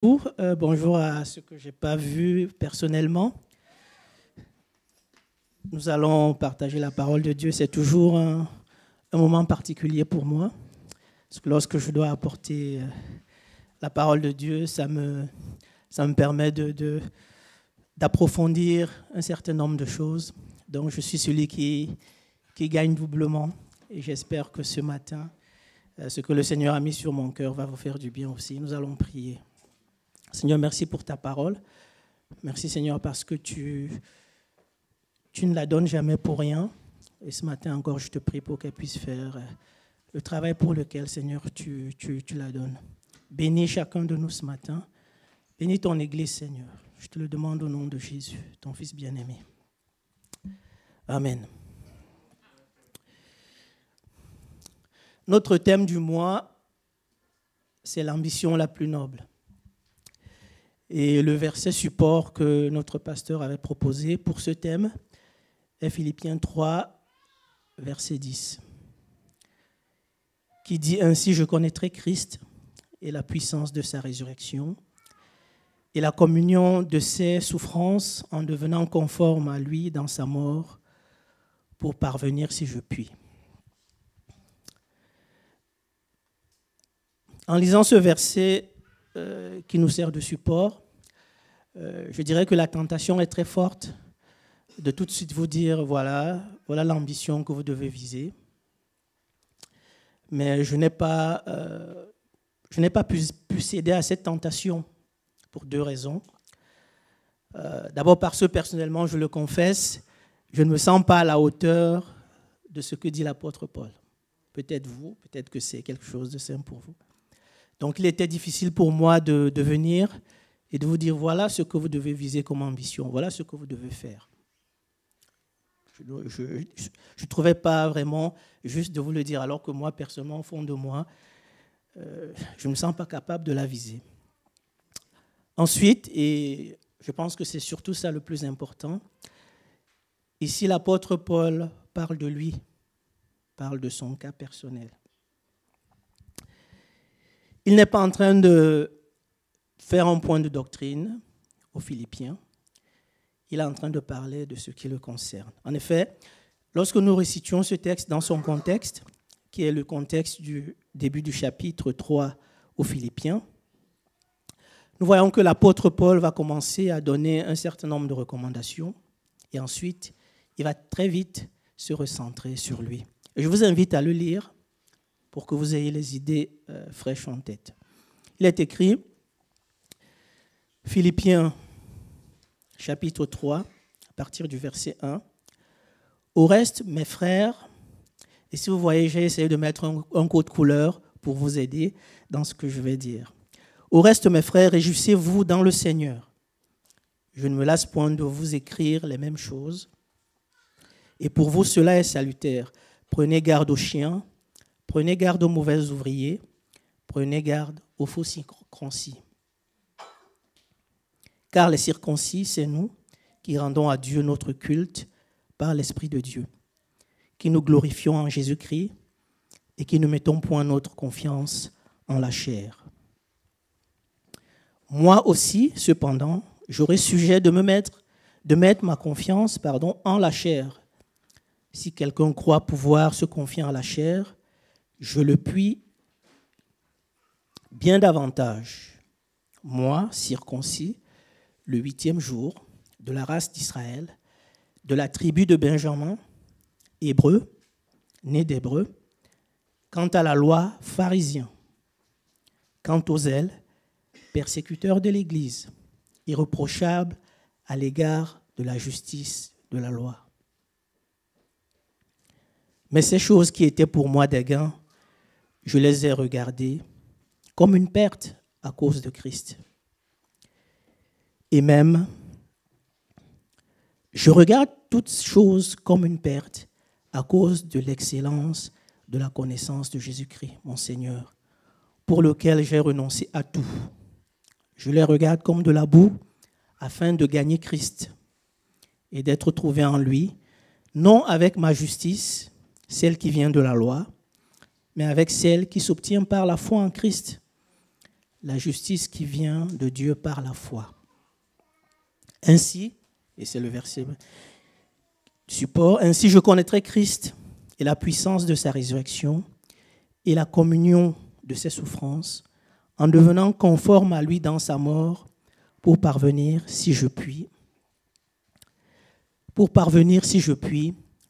Bonjour à ceux que je n'ai pas vus personnellement. Nous allons partager la parole de Dieu. C'est toujours un moment particulier pour moi. Parce que lorsque je dois apporter la parole de Dieu, ça me permet d'approfondir un certain nombre de choses. Donc je suis celui qui gagne doublement. Et j'espère que ce matin, ce que le Seigneur a mis sur mon cœur va vous faire du bien aussi. Nous allons prier. Seigneur, merci pour ta parole. Merci Seigneur parce que tu ne la donnes jamais pour rien. Et ce matin encore, je te prie pour qu'elle puisse faire le travail pour lequel, Seigneur, tu la donnes. Bénis chacun de nous ce matin. Bénis ton Église, Seigneur. Je te le demande au nom de Jésus, ton Fils bien-aimé. Amen. Notre thème du mois, c'est l'ambition la plus noble. Et le verset support que notre pasteur avait proposé pour ce thème est Philippiens 3, verset 10, qui dit « Ainsi je connaîtrai Christ et la puissance de sa résurrection et la communion de ses souffrances en devenant conforme à lui dans sa mort pour parvenir si je puis. » En lisant ce verset qui nous sert de support, je dirais que la tentation est très forte de tout de suite vous dire voilà l'ambition que vous devez viser. Mais je n'ai pas pu céder à cette tentation pour deux raisons. D'abord parce que personnellement, je le confesse, je ne me sens pas à la hauteur de ce que dit l'apôtre Paul. Peut-être vous, peut-être que c'est quelque chose de simple pour vous. Donc il était difficile pour moi de venir et de vous dire voilà ce que vous devez viser comme ambition, voilà ce que vous devez faire. Je ne trouvais pas vraiment juste de vous le dire, alors que moi, personnellement, au fond de moi, je ne me sens pas capable de la viser. Ensuite, et je pense que c'est surtout ça le plus important, ici l'apôtre Paul parle de lui, parle de son cas personnel. Il n'est pas en train de faire un point de doctrine aux Philippiens. Il est en train de parler de ce qui le concerne. En effet, lorsque nous resituons ce texte dans son contexte, qui est le contexte du début du chapitre 3 aux Philippiens, nous voyons que l'apôtre Paul va commencer à donner un certain nombre de recommandations et ensuite, il va très vite se recentrer sur lui. Et je vous invite à le lire pour que vous ayez les idées fraîches en tête. Il est écrit, Philippiens, chapitre 3, à partir du verset 1. « Au reste, mes frères, et si vous voyez, j'ai essayé de mettre un code couleur pour vous aider dans ce que je vais dire. « Au reste, mes frères, réjouissez-vous dans le Seigneur. Je ne me lasse point de vous écrire les mêmes choses. Et pour vous, cela est salutaire. Prenez garde aux chiens, prenez garde aux mauvais ouvriers, prenez garde aux faux circoncis. Car les circoncis, c'est nous qui rendons à Dieu notre culte par l'Esprit de Dieu, qui nous glorifions en Jésus-Christ et qui ne mettons point notre confiance en la chair. Moi aussi, cependant, j'aurais sujet de mettre ma confiance en la chair. Si quelqu'un croit pouvoir se confier en la chair, je le puis bien davantage. Moi, circoncis, le 8e jour, de la race d'Israël, de la tribu de Benjamin, hébreu, né d'hébreu, quant à la loi, pharisien, quant aux zèles, persécuteur de l'Église, irréprochable à l'égard de la justice de la loi. Mais ces choses qui étaient pour moi des gains, je les ai regardées comme une perte à cause de Christ. Et même, je regarde toutes choses comme une perte à cause de l'excellence de la connaissance de Jésus-Christ, mon Seigneur, pour lequel j'ai renoncé à tout. Je les regarde comme de la boue afin de gagner Christ et d'être trouvé en lui, non avec ma justice, celle qui vient de la loi, mais avec celle qui s'obtient par la foi en Christ, la justice qui vient de Dieu par la foi. Ainsi, et c'est le verset support, ainsi je connaîtrai Christ et la puissance de sa résurrection et la communion de ses souffrances, en devenant conforme à lui dans sa mort, pour parvenir, si je puis,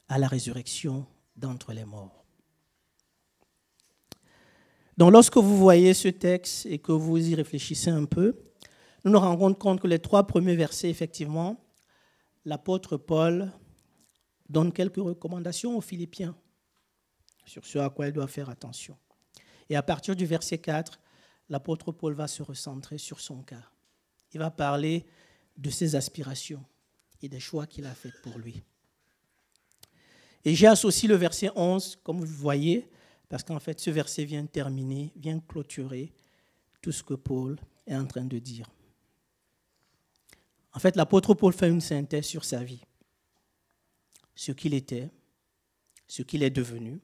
à la résurrection d'entre les morts. Donc lorsque vous voyez ce texte et que vous y réfléchissez un peu, nous nous rendons compte que les 3 premiers versets, effectivement, l'apôtre Paul donne quelques recommandations aux Philippiens sur ce à quoi ils doivent faire attention. Et à partir du verset 4, l'apôtre Paul va se recentrer sur son cas. Il va parler de ses aspirations et des choix qu'il a faits pour lui. Et j'ai associé le verset 11, comme vous le voyez, parce qu'en fait, ce verset vient terminer, vient clôturer tout ce que Paul est en train de dire. En fait, l'apôtre Paul fait une synthèse sur sa vie, ce qu'il était, ce qu'il est devenu,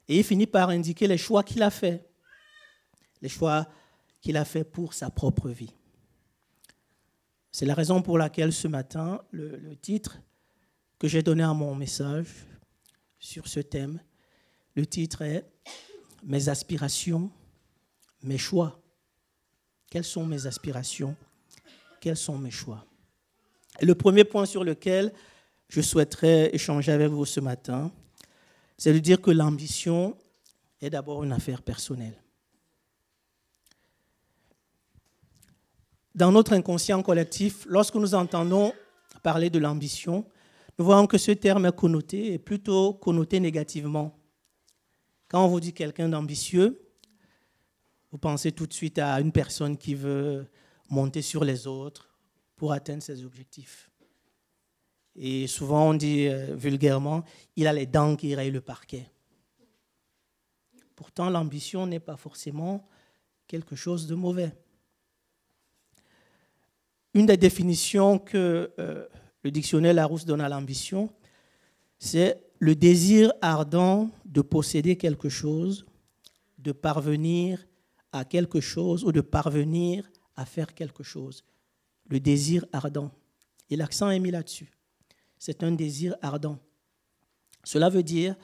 et il finit par indiquer les choix qu'il a faits, les choix qu'il a faits pour sa propre vie. C'est la raison pour laquelle ce matin, le titre que j'ai donné à mon message sur ce thème, le titre est « Mes aspirations, mes choix ». Quelles sont mes aspirations? Quels sont mes choix? Et le premier point sur lequel je souhaiterais échanger avec vous ce matin, c'est de dire que l'ambition est d'abord une affaire personnelle. Dans notre inconscient collectif, lorsque nous entendons parler de l'ambition, nous voyons que ce terme est connoté, et plutôt connoté négativement. Quand on vous dit quelqu'un d'ambitieux, vous pensez tout de suite à une personne qui veut monter sur les autres pour atteindre ses objectifs. Et souvent, on dit vulgairement, il a les dents qui rayent le parquet. Pourtant, l'ambition n'est pas forcément quelque chose de mauvais. Une des définitions que le dictionnaire Larousse donne à l'ambition, c'est le désir ardent de posséder quelque chose, de parvenir à quelque chose ou de parvenir à faire quelque chose. Le désir ardent. Et l'accent est mis là-dessus. C'est un désir ardent. Cela veut dire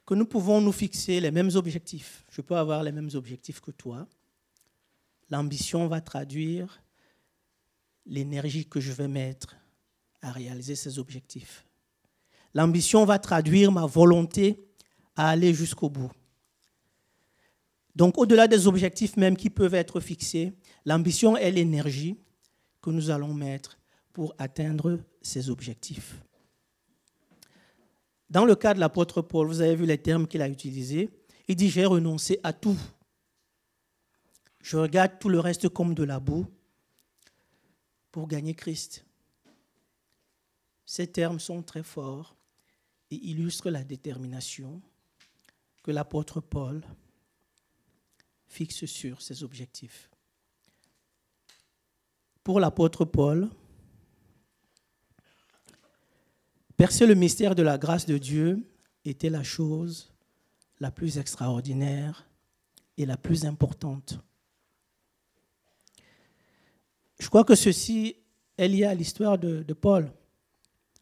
que nous pouvons nous fixer les mêmes objectifs. Je peux avoir les mêmes objectifs que toi. L'ambition va traduire l'énergie que je vais mettre à réaliser ces objectifs. L'ambition va traduire ma volonté à aller jusqu'au bout. Donc, au-delà des objectifs même qui peuvent être fixés, l'ambition est l'énergie que nous allons mettre pour atteindre ces objectifs. Dans le cas de l'apôtre Paul, vous avez vu les termes qu'il a utilisés. Il dit « j'ai renoncé à tout. Je regarde tout le reste comme de la boue pour gagner Christ. » Ces termes sont très forts et illustrent la détermination que l'apôtre Paul fixe sur ses objectifs. Pour l'apôtre Paul, percer le mystère de la grâce de Dieu était la chose la plus extraordinaire et la plus importante. Je crois que ceci est lié à l'histoire de Paul.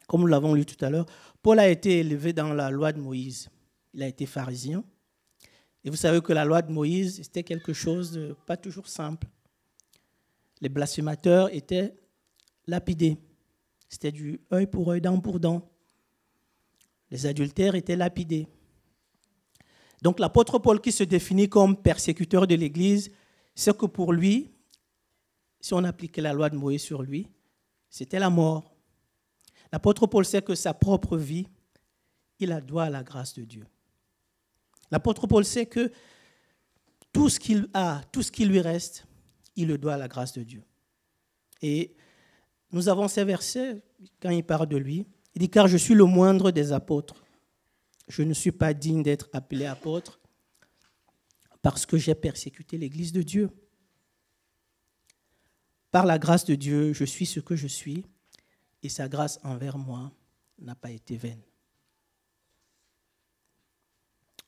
Comme nous l'avons lu tout à l'heure, Paul a été élevé dans la loi de Moïse. Il a été pharisien. Et vous savez que la loi de Moïse, c'était quelque chose de pas toujours simple. Les blasphémateurs étaient lapidés. C'était du œil pour œil, dent pour dent. Les adultères étaient lapidés. Donc l'apôtre Paul, qui se définit comme persécuteur de l'Église, c'est que pour lui, si on appliquait la loi de Moïse sur lui, c'était la mort. L'apôtre Paul sait que sa propre vie, il la doit à la grâce de Dieu. L'apôtre Paul sait que tout ce qu'il a, tout ce qui lui reste, il le doit à la grâce de Dieu. Et nous avons ces versets, quand il parle de lui, il dit « Car je suis le moindre des apôtres. Je ne suis pas digne d'être appelé apôtre parce que j'ai persécuté l'Église de Dieu. Par la grâce de Dieu, je suis ce que je suis et sa grâce envers moi n'a pas été vaine. »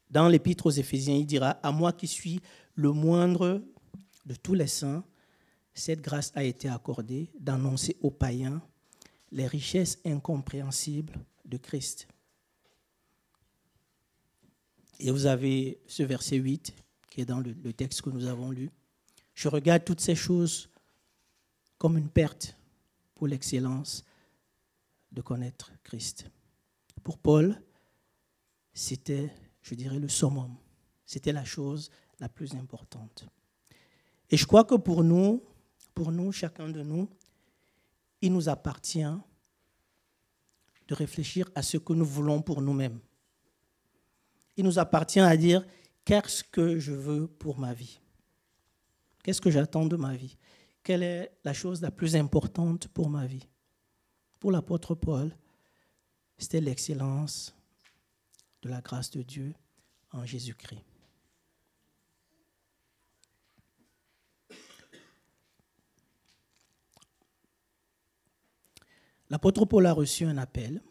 Dans l'Épître aux Éphésiens, il dira « À moi qui suis le moindre de tous les saints, cette grâce a été accordée d'annoncer aux païens les richesses incompréhensibles de Christ. Et vous avez ce verset 8 qui est dans le texte que nous avons lu. Je regarde toutes ces choses comme une perte pour l'excellence de connaître Christ. Pour Paul, c'était, je dirais, le summum. C'était la chose la plus importante. Et je crois que pour nous, chacun de nous, il nous appartient de réfléchir à ce que nous voulons pour nous-mêmes. Il nous appartient à dire qu'est-ce que je veux pour ma vie. Qu'est-ce que j'attends de ma vie? Quelle est la chose la plus importante pour ma vie? Pour l'apôtre Paul, c'était l'excellence de la grâce de Dieu en Jésus-Christ. L'apôtre Paul a reçu un appel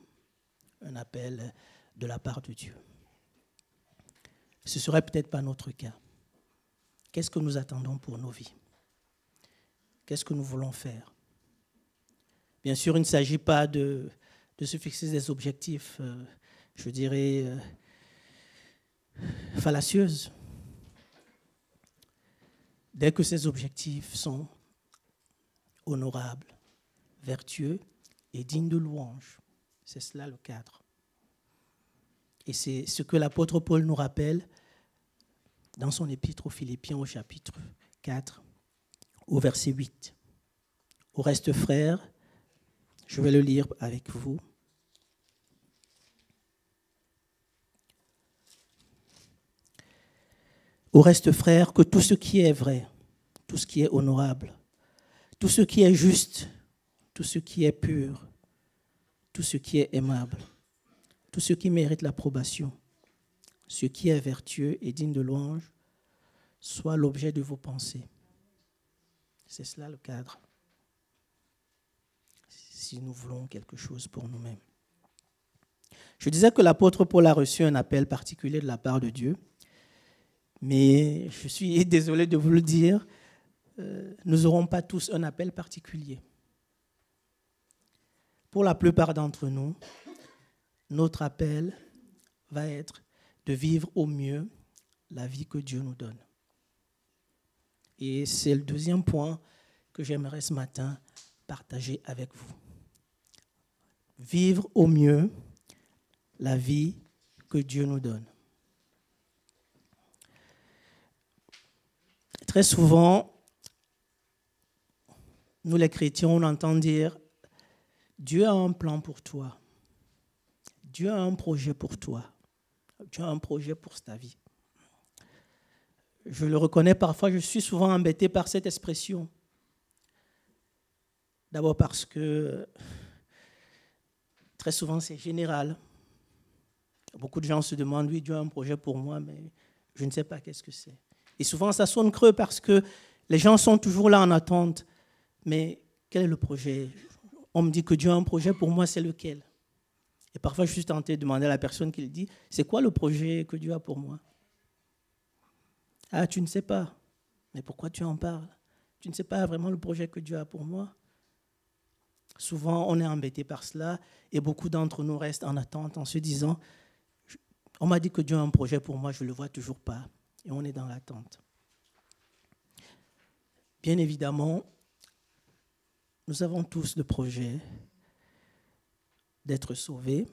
de la part de Dieu. Ce ne serait peut-être pas notre cas. Qu'est-ce que nous attendons pour nos vies? Qu'est-ce que nous voulons faire? Bien sûr, il ne s'agit pas de se fixer des objectifs, je dirais, fallacieux. Dès que ces objectifs sont honorables, vertueux et dignes de louange, c'est cela le cadre. Et c'est ce que l'apôtre Paul nous rappelle dans son épître aux Philippiens au chapitre 4, au verset 8. Au reste, frères, je vais le lire avec vous. Au reste, frères, que tout ce qui est vrai, tout ce qui est honorable, tout ce qui est juste, tout ce qui est pur, tout ce qui est aimable, tout ce qui mérite l'approbation, ce qui est vertueux et digne de louange, soit l'objet de vos pensées. C'est cela le cadre. Si nous voulons quelque chose pour nous-mêmes. Je disais que l'apôtre Paul a reçu un appel particulier de la part de Dieu, mais je suis désolé de vous le dire, nous n'aurons pas tous un appel particulier. Pour la plupart d'entre nous, notre appel va être de vivre au mieux la vie que Dieu nous donne. Et c'est le deuxième point que j'aimerais ce matin partager avec vous. Vivre au mieux la vie que Dieu nous donne. Très souvent, nous les chrétiens, on entend dire « Dieu a un plan pour toi. Dieu a un projet pour toi. Dieu a un projet pour ta vie. » Je le reconnais parfois, je suis souvent embêté par cette expression. D'abord parce que très souvent c'est général. Beaucoup de gens se demandent, oui, Dieu a un projet pour moi, mais je ne sais pas qu'est-ce que c'est. Et souvent ça sonne creux parce que les gens sont toujours là en attente. Mais quel est le projet? On me dit que Dieu a un projet pour moi, c'est lequel? Et parfois je suis tenté de demander à la personne qui le dit, c'est quoi le projet que Dieu a pour moi? Ah, tu ne sais pas. Mais pourquoi tu en parles? Tu ne sais pas vraiment le projet que Dieu a pour moi? Souvent, on est embêté par cela et beaucoup d'entre nous restent en attente en se disant « On m'a dit que Dieu a un projet pour moi, je ne le vois toujours pas. » Et on est dans l'attente. Bien évidemment, nous avons tous le projet d'être sauvés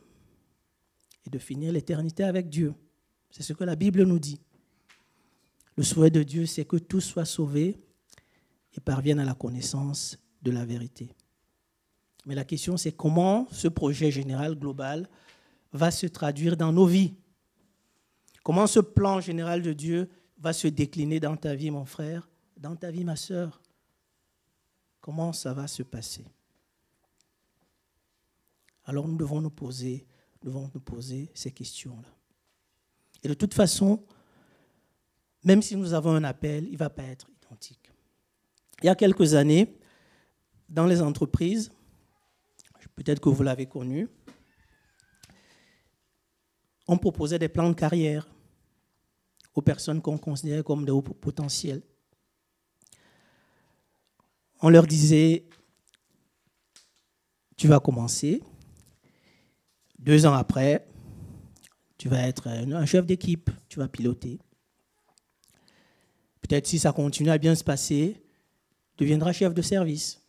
et de finir l'éternité avec Dieu. C'est ce que la Bible nous dit. Le souhait de Dieu, c'est que tous soient sauvés et parviennent à la connaissance de la vérité. Mais la question, c'est comment ce projet général, global, va se traduire dans nos vies. Comment ce plan général de Dieu va se décliner dans ta vie, mon frère, dans ta vie, ma sœur. Comment ça va se passer? Alors nous devons nous poser ces questions-là. Et de toute façon, même si nous avons un appel, il ne va pas être identique. Il y a quelques années, dans les entreprises, peut-être que vous l'avez connu, on proposait des plans de carrière aux personnes qu'on considérait comme des hauts potentiels. on leur disait, tu vas commencer. 2 ans après, tu vas être un chef d'équipe, tu vas piloter. Peut-être si ça continue à bien se passer, tu deviendras chef de service.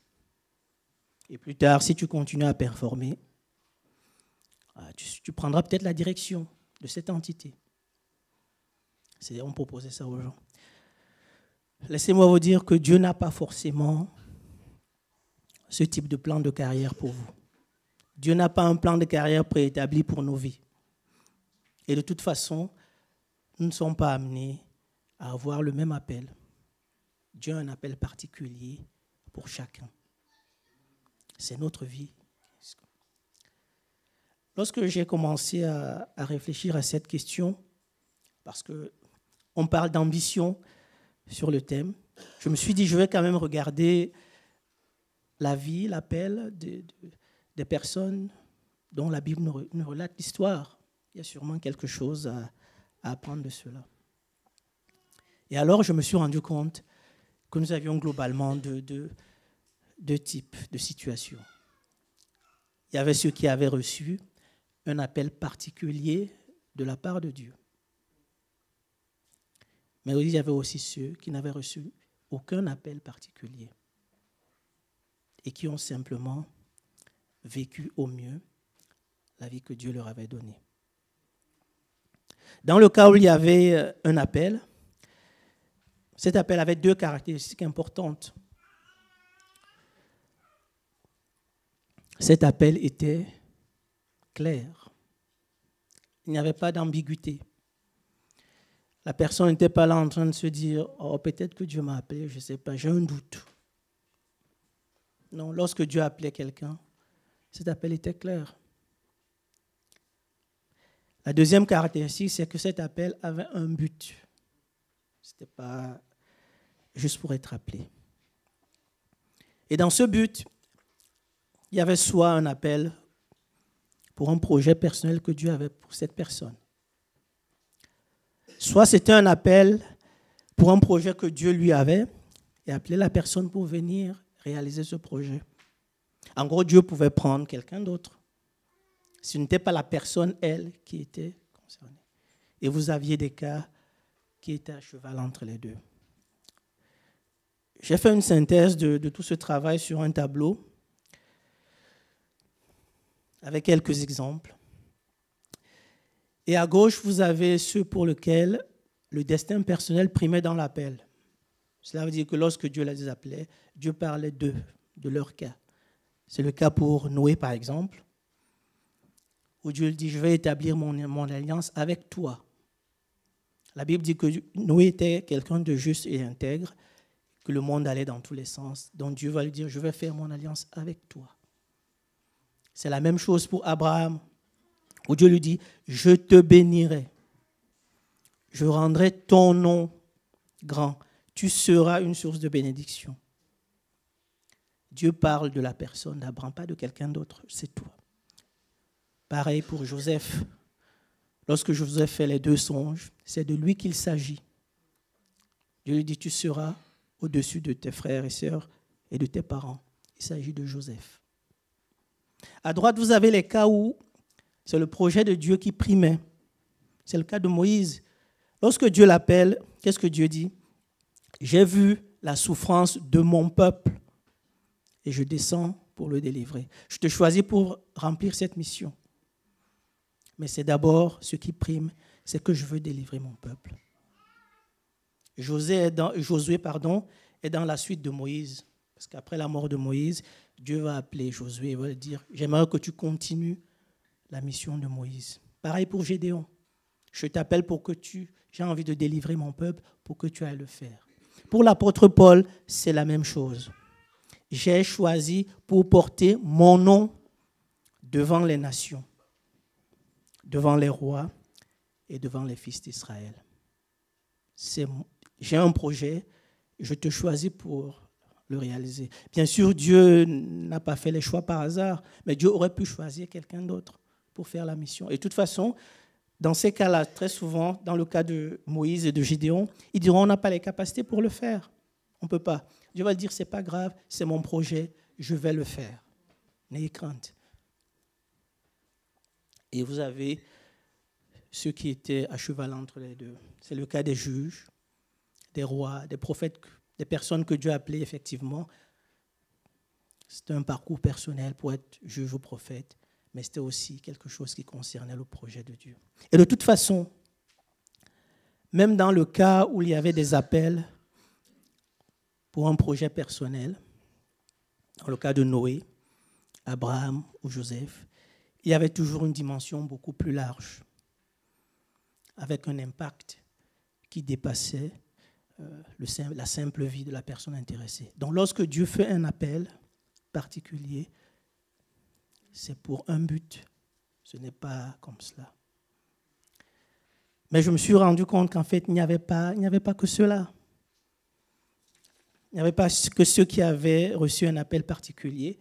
Et plus tard, si tu continues à performer, tu prendras peut-être la direction de cette entité. On proposait ça aux gens. Laissez-moi vous dire que Dieu n'a pas forcément ce type de plan de carrière pour vous. Dieu n'a pas un plan de carrière préétabli pour nos vies. Et de toute façon, nous ne sommes pas amenés à avoir le même appel. Dieu a un appel particulier pour chacun. C'est notre vie. Lorsque j'ai commencé à réfléchir à cette question, parce qu'on parle d'ambition sur le thème, je me suis dit, je vais quand même regarder la vie, l'appel des personnes dont la Bible nous relate l'histoire. Il y a sûrement quelque chose à apprendre de cela. Et alors, je me suis rendu compte que nous avions globalement deux types de situations. Il y avait ceux qui avaient reçu un appel particulier de la part de Dieu. Mais il y avait aussi ceux qui n'avaient reçu aucun appel particulier et qui ont simplement vécu au mieux la vie que Dieu leur avait donnée. Dans le cas où il y avait un appel, cet appel avait 2 caractéristiques importantes. Cet appel était clair. Il n'y avait pas d'ambiguïté. La personne n'était pas là en train de se dire « Oh, peut-être que Dieu m'a appelé, je ne sais pas, j'ai un doute. » Non, lorsque Dieu appelait quelqu'un, cet appel était clair. La deuxième caractéristique, c'est que cet appel avait un but. Ce n'était pas juste pour être appelé. Et dans ce but, il y avait soit un appel pour un projet personnel que Dieu avait pour cette personne. Soit c'était un appel pour un projet que Dieu lui avait et appelait la personne pour venir réaliser ce projet. En gros, Dieu pouvait prendre quelqu'un d'autre. Ce n'était pas la personne, elle, qui était concernée. Et vous aviez des cas qui étaient à cheval entre les deux. J'ai fait une synthèse de tout ce travail sur un tableau avec quelques exemples. Et à gauche, vous avez ceux pour lesquels le destin personnel primait dans l'appel. Cela veut dire que lorsque Dieu les appelait, Dieu parlait d'eux, de leur cas. C'est le cas pour Noé, par exemple, où Dieu dit « Je vais établir mon alliance avec toi ». La Bible dit que Noé était quelqu'un de juste et intègre, que le monde allait dans tous les sens. Donc Dieu va lui dire « Je vais faire mon alliance avec toi ». C'est la même chose pour Abraham, où Dieu lui dit « Je te bénirai, je rendrai ton nom grand, tu seras une source de bénédiction ». Dieu parle de la personne d'Abraham, pas de quelqu'un d'autre, c'est toi. Pareil pour Joseph. Lorsque Joseph fait les 2 songes, c'est de lui qu'il s'agit. Dieu lui dit, tu seras au-dessus de tes frères et sœurs et de tes parents. Il s'agit de Joseph. À droite, vous avez les cas où c'est le projet de Dieu qui primait. C'est le cas de Moïse. Lorsque Dieu l'appelle, qu'est-ce que Dieu dit? J'ai vu la souffrance de mon peuple et je descends pour le délivrer. Je te choisis pour remplir cette mission. Mais c'est d'abord ce qui prime, c'est que je veux délivrer mon peuple. Josué est dans la suite de Moïse. Parce qu'après la mort de Moïse, Dieu va appeler Josué et va lui dire, j'aimerais que tu continues la mission de Moïse. Pareil pour Gédéon. Je t'appelle pour que j'ai envie de délivrer mon peuple, pour que tu ailles le faire. Pour l'apôtre Paul, c'est la même chose. J'ai choisi pour porter mon nom devant les nations, devant les rois et devant les fils d'Israël. J'ai un projet, je te choisis pour le réaliser. Bien sûr, Dieu n'a pas fait les choix par hasard, mais Dieu aurait pu choisir quelqu'un d'autre pour faire la mission. Et de toute façon, dans ces cas-là, très souvent, dans le cas de Moïse et de Gédéon, ils diront on n'a pas les capacités pour le faire. On ne peut pas. Dieu va dire, c'est pas grave, c'est mon projet, je vais le faire. N'ayez crainte. Et vous avez ceux qui étaient à cheval entre les deux. C'est le cas des juges, des rois, des prophètes, des personnes que Dieu a appelées effectivement. C'était un parcours personnel pour être juge ou prophète, mais c'était aussi quelque chose qui concernait le projet de Dieu. Et de toute façon, même dans le cas où il y avait des appels pour un projet personnel, dans le cas de Noé, Abraham ou Joseph, il y avait toujours une dimension beaucoup plus large, avec un impact qui dépassait la simple vie de la personne intéressée. Donc lorsque Dieu fait un appel particulier, c'est pour un but, ce n'est pas comme cela. Mais je me suis rendu compte qu'en fait, il n'y avait pas que cela. Il n'y avait pas que ceux qui avaient reçu un appel particulier.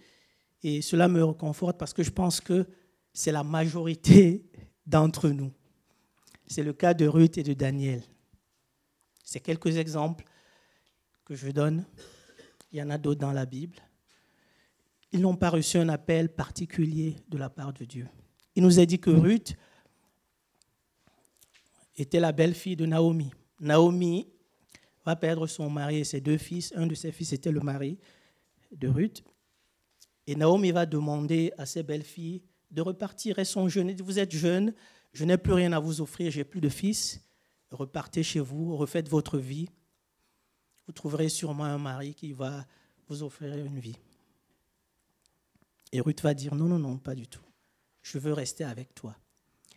Et cela me réconforte parce que je pense que c'est la majorité d'entre nous. C'est le cas de Ruth et de Daniel. C'est quelques exemples que je donne. Il y en a d'autres dans la Bible. Ils n'ont pas reçu un appel particulier de la part de Dieu. Il nous a dit que Ruth était la belle-fille de Naomi. Naomi va perdre son mari et ses 2 fils. Un de ses fils était le mari de Ruth. Et Naomi va demander à ses belles-filles de repartir. Elles sont jeunes. Elle dit, vous êtes jeunes, je n'ai plus rien à vous offrir, j'ai plus de fils. Repartez chez vous, refaites votre vie. Vous trouverez sûrement un mari qui va vous offrir une vie. Et Ruth va dire, non, non, non, pas du tout. Je veux rester avec toi.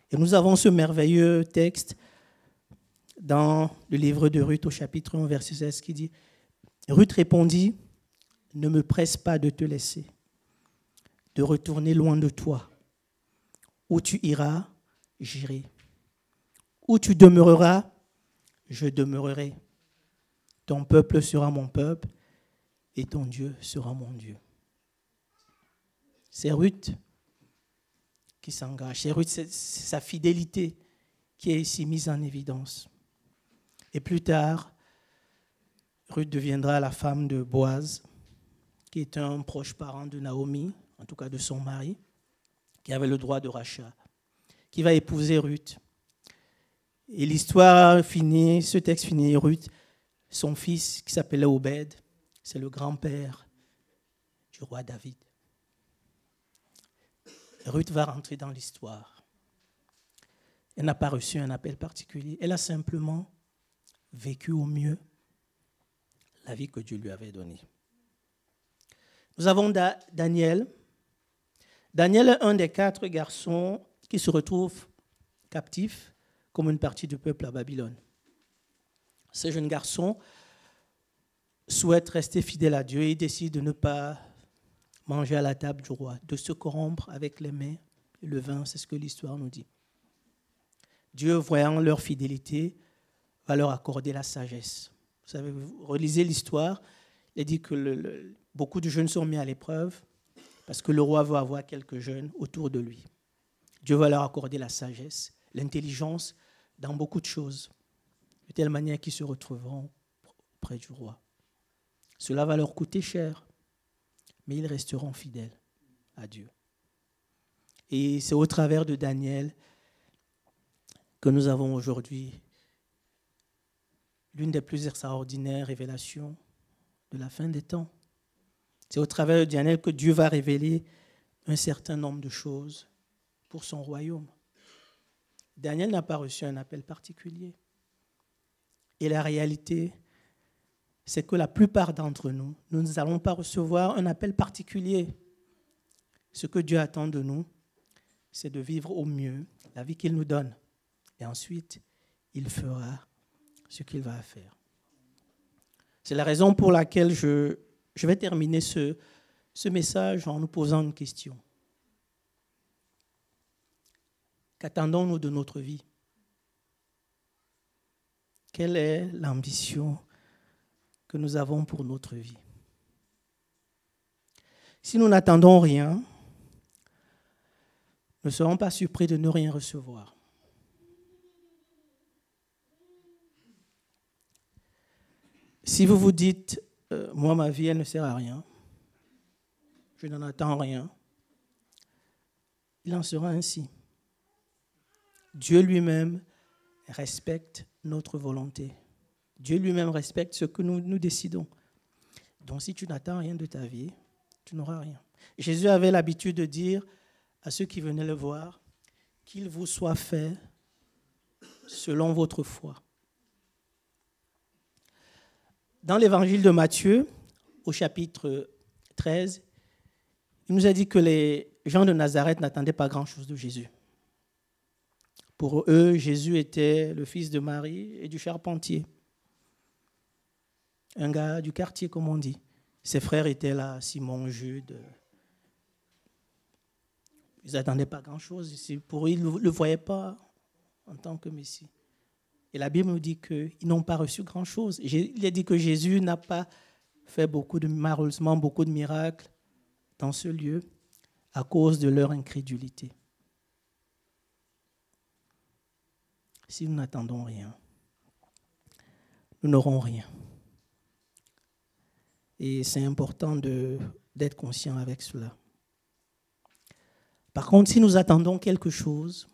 Et nous avons ce merveilleux texte dans le livre de Ruth au chapitre 1, verset 16 qui dit, Ruth répondit, ne me presse pas de te laisser, de retourner loin de toi. Où tu iras, j'irai. Où tu demeureras, je demeurerai. Ton peuple sera mon peuple et ton Dieu sera mon Dieu. C'est Ruth qui s'engage. C'est Ruth, c'est sa fidélité qui est ici mise en évidence. Et plus tard, Ruth deviendra la femme de Boaz, qui est un proche parent de Naomi, en tout cas de son mari, qui avait le droit de rachat, qui va épouser Ruth. Et l'histoire finit, ce texte finit, Ruth, son fils qui s'appelait Obed, c'est le grand-père du roi David. Ruth va rentrer dans l'histoire. Elle n'a pas reçu un appel particulier, elle a simplement vécu au mieux la vie que Dieu lui avait donnée. Nous avons Daniel. Daniel est un des 4 garçons qui se retrouvent captifs comme une partie du peuple à Babylone. Ces jeunes garçons souhaitent rester fidèles à Dieu et décident de ne pas manger à la table du roi, de se corrompre avec les mets et le vin, c'est ce que l'histoire nous dit. Dieu, voyant leur fidélité, va leur accorder la sagesse. Vous savez, vous relisez l'histoire, il dit que beaucoup de jeunes sont mis à l'épreuve parce que le roi veut avoir quelques jeunes autour de lui. Dieu va leur accorder la sagesse, l'intelligence dans beaucoup de choses, de telle manière qu'ils se retrouveront près du roi. Cela va leur coûter cher, mais ils resteront fidèles à Dieu. Et c'est au travers de Daniel que nous avons aujourd'hui l'une des plus extraordinaires révélations de la fin des temps. C'est au travers de Daniel que Dieu va révéler un certain nombre de choses pour son royaume. Daniel n'a pas reçu un appel particulier. Et la réalité, c'est que la plupart d'entre nous, nous n'allons pas recevoir un appel particulier. Ce que Dieu attend de nous, c'est de vivre au mieux la vie qu'il nous donne. Et ensuite, il fera ce qu'il va faire. C'est la raison pour laquelle je vais terminer ce message en nous posant une question. Qu'attendons-nous de notre vie? Quelle est l'ambition que nous avons pour notre vie? Si nous n'attendons rien, ne serons pas surpris de ne rien recevoir. Si vous vous dites, moi, ma vie, elle ne sert à rien. Je n'en attends rien. Il en sera ainsi. Dieu lui-même respecte notre volonté. Dieu lui-même respecte ce que nous décidons. Donc, si tu n'attends rien de ta vie, tu n'auras rien. Jésus avait l'habitude de dire à ceux qui venaient le voir, qu'il vous soit fait selon votre foi. Dans l'évangile de Matthieu, au chapitre 13, il nous a dit que les gens de Nazareth n'attendaient pas grand-chose de Jésus. Pour eux, Jésus était le fils de Marie et du charpentier. Un gars du quartier, comme on dit. Ses frères étaient là, Simon, Jude. Ils n'attendaient pas grand-chose. Pour eux, ils ne le voyaient pas en tant que Messie. Et la Bible nous dit qu'ils n'ont pas reçu grand-chose. Il a dit que Jésus n'a pas fait malheureusement beaucoup de miracles dans ce lieu à cause de leur incrédulité. Si nous n'attendons rien, nous n'aurons rien. Et c'est important d'être conscient avec cela. Par contre, si nous attendons quelque chose,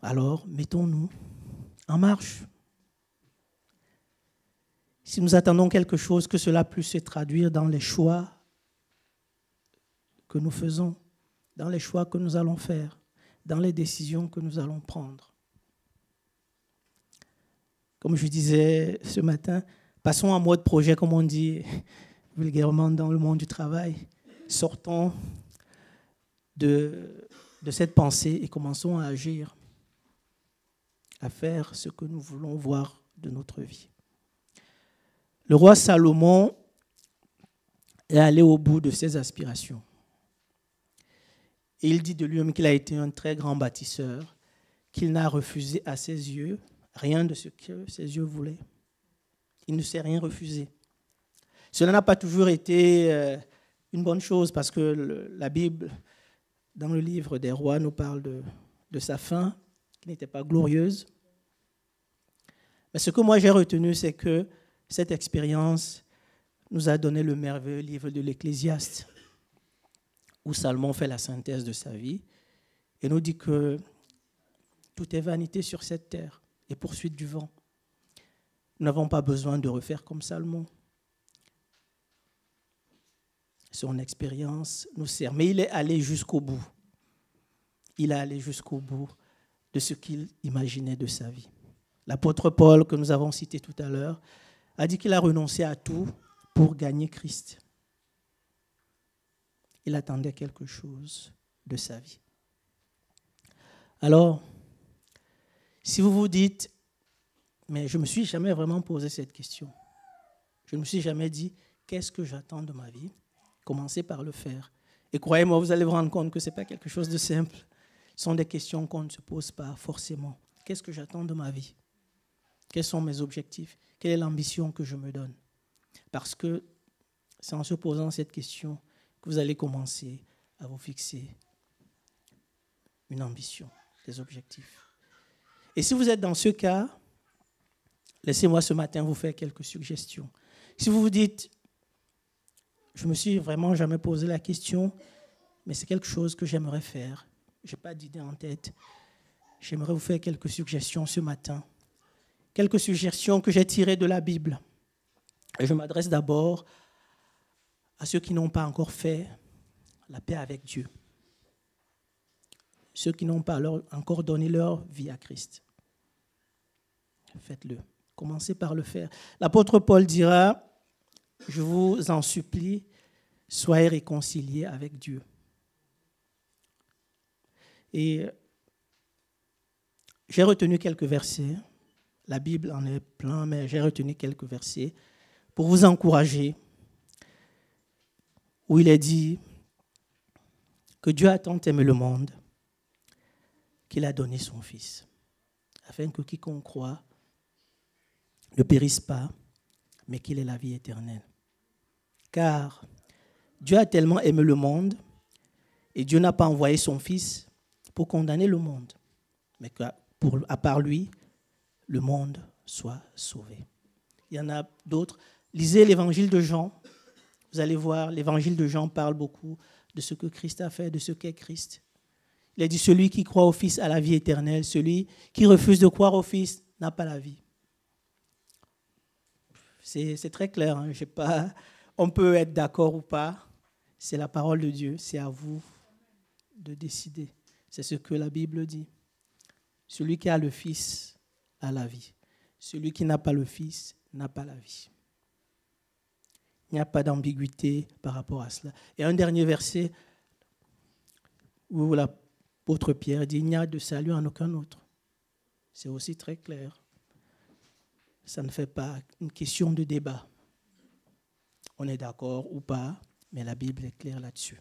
alors mettons-nous en marche. Si nous attendons quelque chose, que cela puisse se traduire dans les choix que nous faisons, dans les choix que nous allons faire, dans les décisions que nous allons prendre. Comme je disais ce matin, passons en mode projet, comme on dit vulgairement dans le monde du travail. Sortons de cette pensée et commençons à agir, à faire ce que nous voulons voir de notre vie. Le roi Salomon est allé au bout de ses aspirations. Et il dit de lui-même qu'il a été un très grand bâtisseur, qu'il n'a refusé à ses yeux rien de ce que ses yeux voulaient. Il ne s'est rien refusé. Cela n'a pas toujours été une bonne chose parce que la Bible, dans le livre des rois, nous parle de sa fin, qui n'était pas glorieuse. Mais ce que moi j'ai retenu, c'est que cette expérience nous a donné le merveilleux livre de l'Ecclésiaste, où Salomon fait la synthèse de sa vie et nous dit que tout est vanité sur cette terre et poursuite du vent. Nous n'avons pas besoin de refaire comme Salomon. Son expérience nous sert. Mais il est allé jusqu'au bout. Il est allé jusqu'au bout de ce qu'il imaginait de sa vie. L'apôtre Paul, que nous avons cité tout à l'heure, a dit qu'il a renoncé à tout pour gagner Christ. Il attendait quelque chose de sa vie. Alors, si vous vous dites, mais je ne me suis jamais vraiment posé cette question. Je ne me suis jamais dit, qu'est-ce que j'attends de ma vie? Commencez par le faire. Et croyez-moi, vous allez vous rendre compte que ce n'est pas quelque chose de simple. Ce sont des questions qu'on ne se pose pas forcément. Qu'est-ce que j'attends de ma vie? Quels sont mes objectifs? Quelle est l'ambition que je me donne? Parce que c'est en se posant cette question que vous allez commencer à vous fixer une ambition, des objectifs. Et si vous êtes dans ce cas, laissez-moi ce matin vous faire quelques suggestions. Si vous vous dites, je ne me suis vraiment jamais posé la question, mais c'est quelque chose que j'aimerais faire, je n'ai pas d'idée en tête, j'aimerais vous faire quelques suggestions ce matin. Quelques suggestions que j'ai tirées de la Bible. Et je m'adresse d'abord à ceux qui n'ont pas encore fait la paix avec Dieu. Ceux qui n'ont pas encore donné leur vie à Christ. Faites-le. Commencez par le faire. L'apôtre Paul dira, je vous en supplie, soyez réconciliés avec Dieu. Et j'ai retenu quelques versets. La Bible en est plein, mais j'ai retenu quelques versets pour vous encourager, où il est dit que Dieu a tant aimé le monde qu'il a donné son Fils, afin que quiconque croit ne périsse pas, mais qu'il ait la vie éternelle. Car Dieu a tellement aimé le monde, et Dieu n'a pas envoyé son Fils pour condamner le monde, mais à part lui, le monde soit sauvé. Il y en a d'autres. Lisez l'évangile de Jean. Vous allez voir, l'évangile de Jean parle beaucoup de ce que Christ a fait, de ce qu'est Christ. Il a dit, celui qui croit au Fils a la vie éternelle, celui qui refuse de croire au Fils n'a pas la vie. C'est très clair, hein. On peut être d'accord ou pas, c'est la parole de Dieu, c'est à vous de décider. C'est ce que la Bible dit. Celui qui a le Fils a la vie. Celui qui n'a pas le Fils n'a pas la vie. Il n'y a pas d'ambiguïté par rapport à cela. Et un dernier verset où l'apôtre Pierre dit, il n'y a de salut en aucun autre. C'est aussi très clair. Ça ne fait pas une question de débat. On est d'accord ou pas, mais la Bible est claire là-dessus.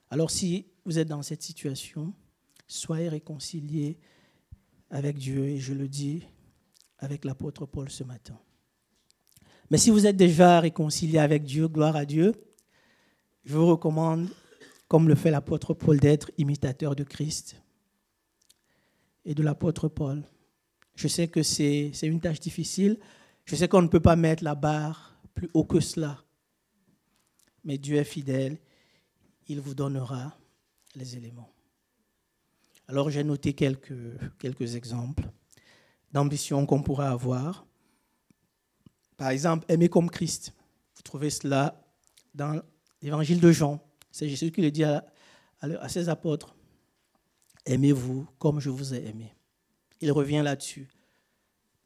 Alors si vous êtes dans cette situation, soyez réconciliés avec Dieu, et je le dis avec l'apôtre Paul ce matin. Mais si vous êtes déjà réconcilié avec Dieu, gloire à Dieu, je vous recommande, comme le fait l'apôtre Paul, d'être imitateur de Christ et de l'apôtre Paul. Je sais que c'est une tâche difficile. Je sais qu'on ne peut pas mettre la barre plus haut que cela. Mais Dieu est fidèle. Il vous donnera les éléments. Alors j'ai noté quelques exemples d'ambition qu'on pourrait avoir. Par exemple, aimer comme Christ. Vous trouvez cela dans l'évangile de Jean. C'est Jésus qui le dit à ses apôtres. Aimez-vous comme je vous ai aimé. Il revient là-dessus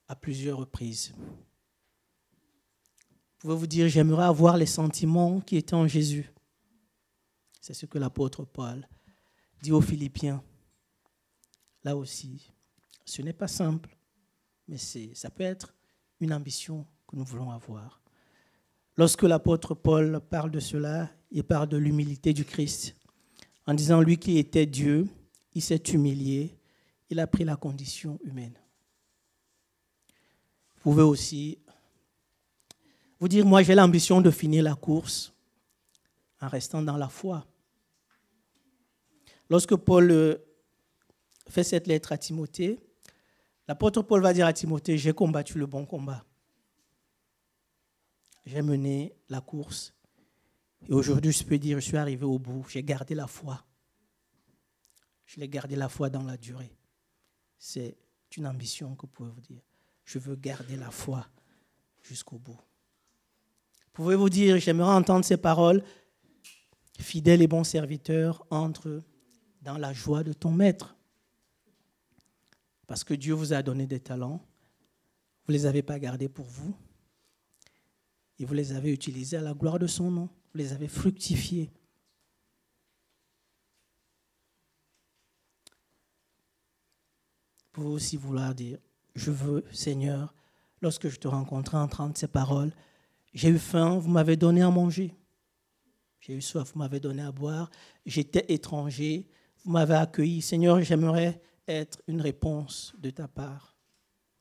à plusieurs reprises. Vous pouvez vous dire, j'aimerais avoir les sentiments qui étaient en Jésus. C'est ce que l'apôtre Paul dit aux Philippiens. Là aussi, ce n'est pas simple, mais ça peut être une ambition que nous voulons avoir. Lorsque l'apôtre Paul parle de cela, il parle de l'humilité du Christ. En disant, lui qui était Dieu, il s'est humilié, il a pris la condition humaine. Vous pouvez aussi vous dire, moi j'ai l'ambition de finir la course en restant dans la foi. Lorsque Paul fait cette lettre à Timothée, l'apôtre Paul va dire à Timothée, j'ai combattu le bon combat. J'ai mené la course. Et aujourd'hui, je peux dire, je suis arrivé au bout. J'ai gardé la foi. Je l'ai gardé la foi dans la durée. C'est une ambition que vous pouvez vous dire. Je veux garder la foi jusqu'au bout. Vous pouvez vous dire, j'aimerais entendre ces paroles. Fidèle et bon serviteur, entre dans la joie de ton maître. Parce que Dieu vous a donné des talents. Vous ne les avez pas gardés pour vous. Et vous les avez utilisés à la gloire de son nom. Vous les avez fructifiés. Vous pouvez aussi vouloir dire, je veux, Seigneur, lorsque je te rencontrais entendre ces paroles, j'ai eu faim, vous m'avez donné à manger. J'ai eu soif, vous m'avez donné à boire. J'étais étranger, vous m'avez accueilli. Seigneur, j'aimerais être une réponse de ta part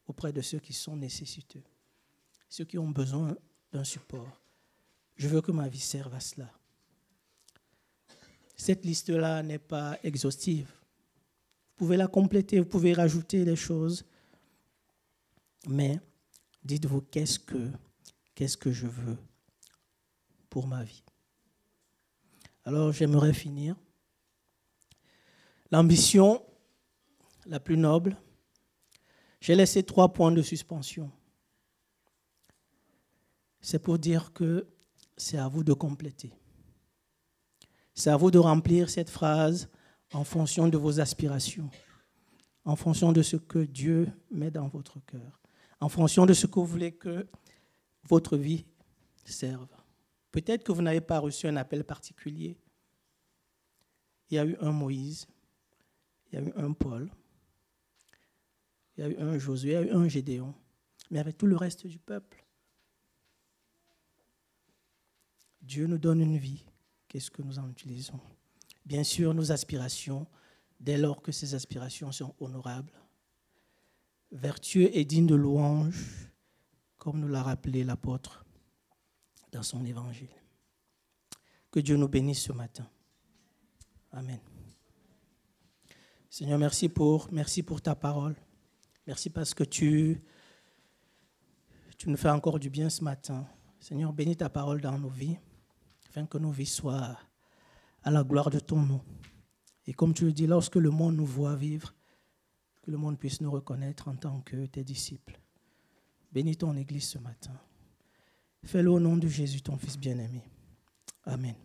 auprès de ceux qui sont nécessiteux, ceux qui ont besoin d'un support. Je veux que ma vie serve à cela. Cette liste-là n'est pas exhaustive. Vous pouvez la compléter, vous pouvez rajouter des choses. Mais dites-vous, qu'est-ce que je veux pour ma vie? Alors, j'aimerais finir. L'ambition la plus noble, j'ai laissé 3 points de suspension. C'est pour dire que c'est à vous de compléter. C'est à vous de remplir cette phrase en fonction de vos aspirations, en fonction de ce que Dieu met dans votre cœur, en fonction de ce que vous voulez que votre vie serve. Peut-être que vous n'avez pas reçu un appel particulier. Il y a eu un Moïse, il y a eu un Paul, il y a eu un Josué, il y a eu un Gédéon, mais avec tout le reste du peuple. Dieu nous donne une vie. Qu'est-ce que nous en utilisons? Bien sûr, nos aspirations, dès lors que ces aspirations sont honorables, vertueux et dignes de louange, comme nous l'a rappelé l'apôtre dans son évangile. Que Dieu nous bénisse ce matin. Amen. Seigneur, merci pour ta parole. Merci parce que tu nous fais encore du bien ce matin. Seigneur, bénis ta parole dans nos vies, afin que nos vies soient à la gloire de ton nom. Et comme tu le dis, lorsque le monde nous voit vivre, que le monde puisse nous reconnaître en tant que tes disciples. Bénis ton Église ce matin. Fais-le au nom de Jésus, ton Fils bien-aimé. Amen.